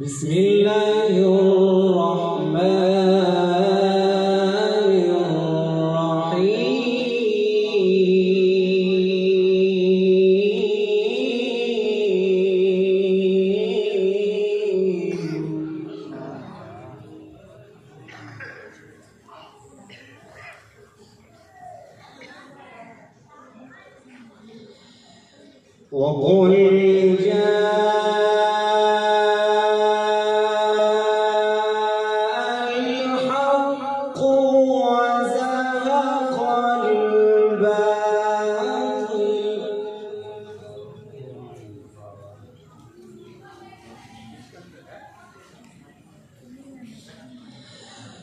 بسم الله الرحمن الرحيم وقل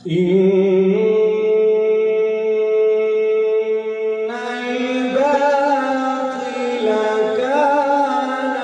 إن الباطل كان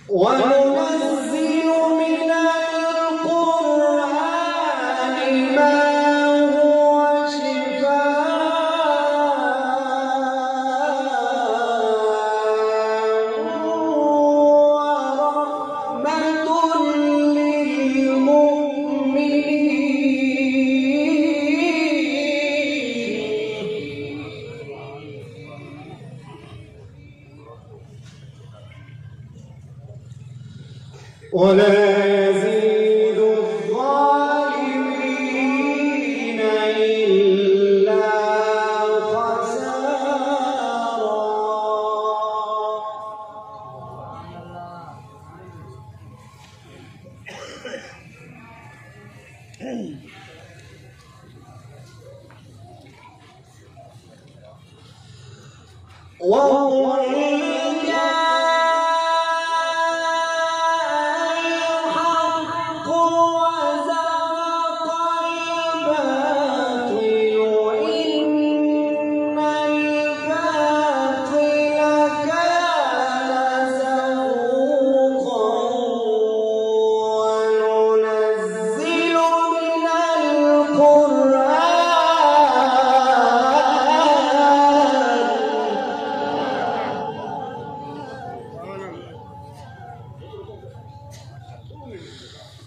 وننزل من القرآن ما هو شفاء ورحمة للمؤمنين ولا يزيد الظالمين إلا خسارا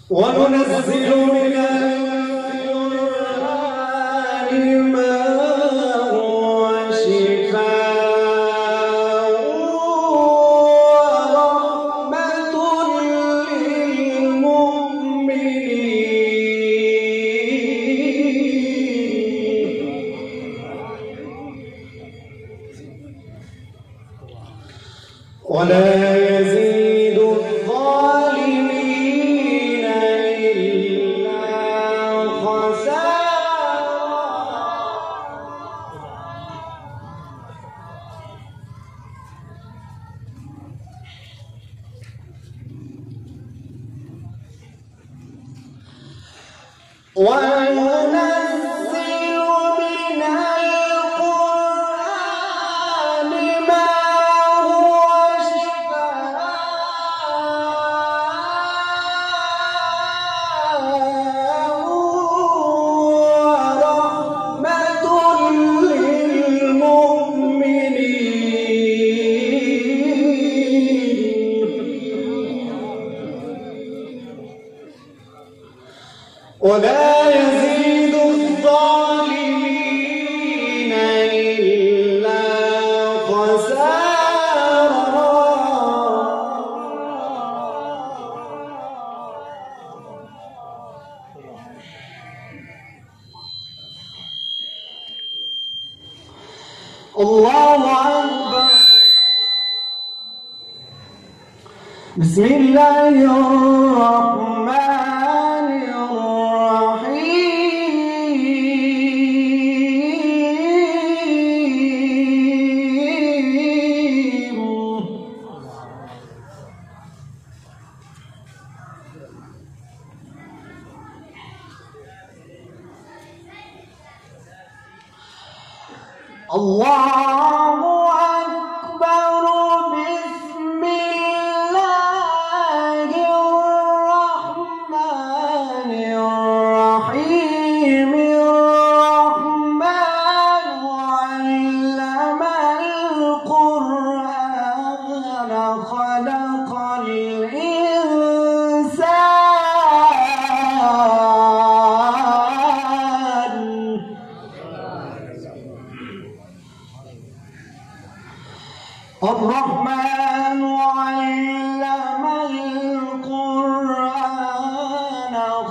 وننزل من القرآن ما هو شفاء ورحمة للمؤمنين ولا يزيد الظالمين إلا خسارا وننزل من القرآن ما هو شفاء ورحمة للمؤمنين ولا يزيد الظالمين إلا خسارا الله أكبر. بسم الله الرحمن الرحيم. الله أكبر. بسم الله الرحمن الرحيم. الرحمن علم القرآن خلق الإنسان. الرحمن علم القرآن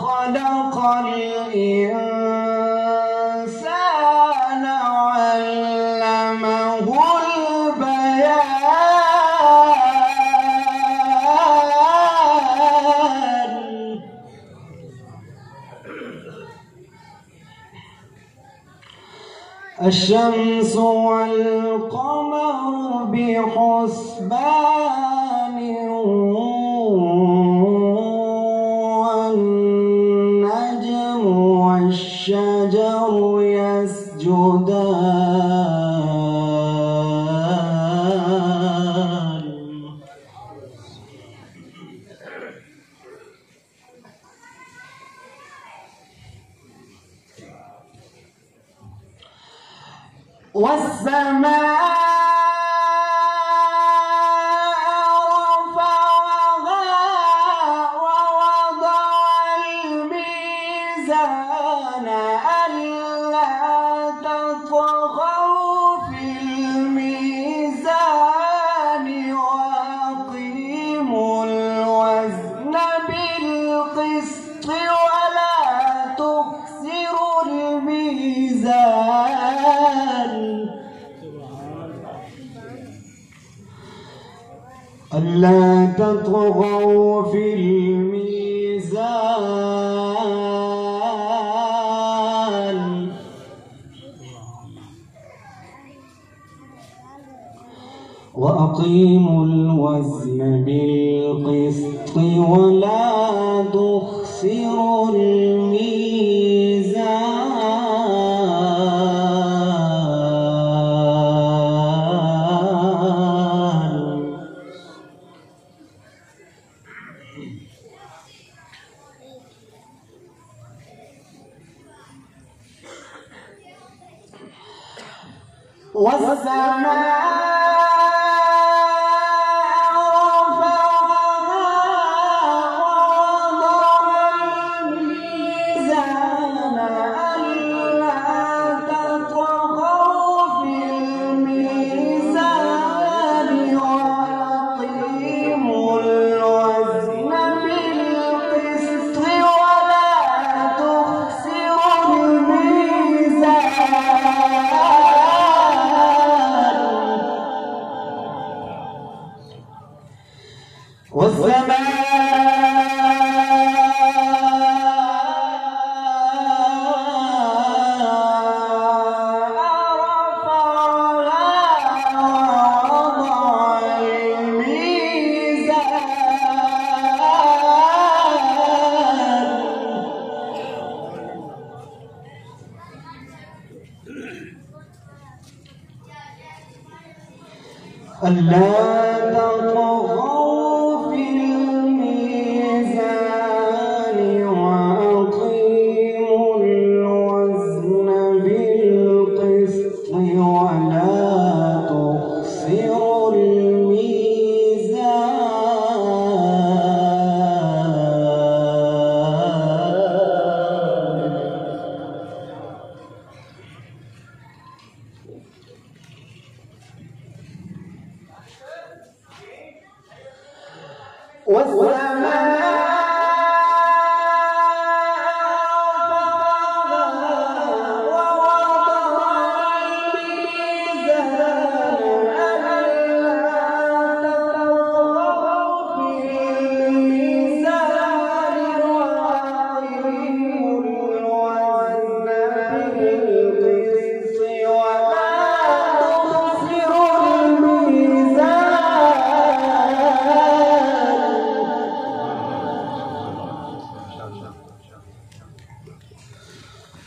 خلق الإنسان علمه البيان. الشمس والقمر بحسبان والنجم والشجر يسجدان. والسماء رفعها ووضع الميزان ألا تطغوا في الميزان وأقيموا الوزن بالقسط ولا تخسروا الميزان. ألا تطغوا في الميزان وأقيموا الوزن بالقسط ولا تخسروا الميزان. والسماء رفعها ووضع الميزان ألا تطغوا في الميزان وأقيموا الوزن بالقسط ولا تخسروا الميزان. والسماء رفعها ووضع الميزان ألا تطغوا في الميزان وأقيموا الوزن بالقسط ولا تخسروا الميزان.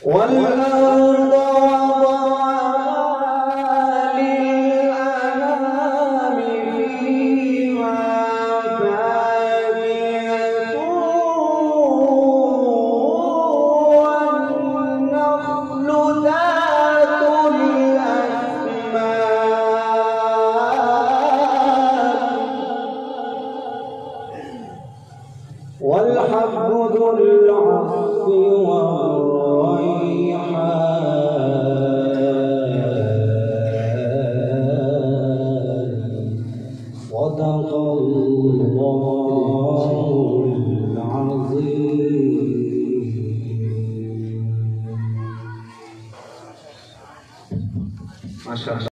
والأرض وضعها للأنام فيها فاكهة والنخل ذات الأكمام والحب ذو العصف والريحان صدق الله العظيم. ما شاء الله.